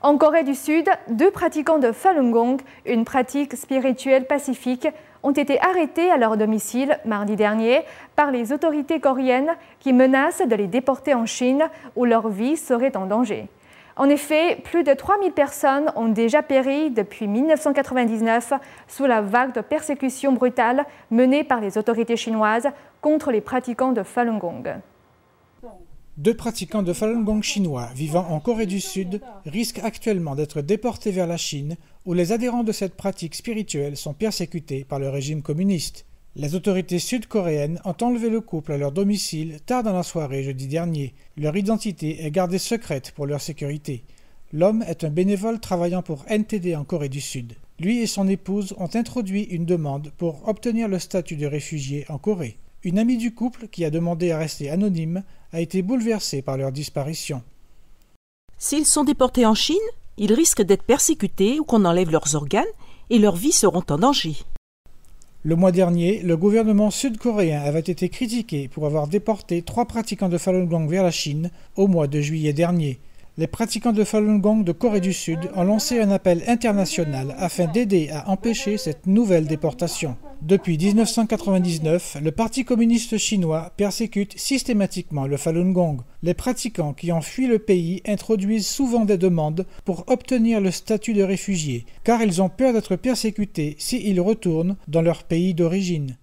En Corée du Sud, 2 pratiquants de Falun Gong, une pratique spirituelle pacifique, ont été arrêtés à leur domicile mardi dernier par les autorités coréennes qui menacent de les déporter en Chine où leur vie serait en danger. En effet, plus de 3000 personnes ont déjà péri depuis 1999 sous la vague de persécutions brutales menée par les autorités chinoises contre les pratiquants de Falun Gong. 2 pratiquants de Falun Gong chinois vivant en Corée du Sud risquent actuellement d'être déportés vers la Chine, où les adhérents de cette pratique spirituelle sont persécutés par le régime communiste. Les autorités sud-coréennes ont enlevé le couple à leur domicile tard dans la soirée jeudi dernier. Leur identité est gardée secrète pour leur sécurité. L'homme est un bénévole travaillant pour NTD en Corée du Sud. Lui et son épouse ont introduit une demande pour obtenir le statut de réfugié en Corée. Une amie du couple, qui a demandé à rester anonyme, a été bouleversée par leur disparition. S'ils sont déportés en Chine, ils risquent d'être persécutés ou qu'on enlève leurs organes et leurs vies seront en danger. Le mois dernier, le gouvernement sud-coréen avait été critiqué pour avoir déporté 3 pratiquants de Falun Gong vers la Chine au mois de juillet dernier. Les pratiquants de Falun Gong de Corée du Sud ont lancé un appel international afin d'aider à empêcher cette nouvelle déportation. Depuis 1999, le Parti communiste chinois persécute systématiquement le Falun Gong. Les pratiquants qui ont fui le pays introduisent souvent des demandes pour obtenir le statut de réfugié, car ils ont peur d'être persécutés s'ils retournent dans leur pays d'origine.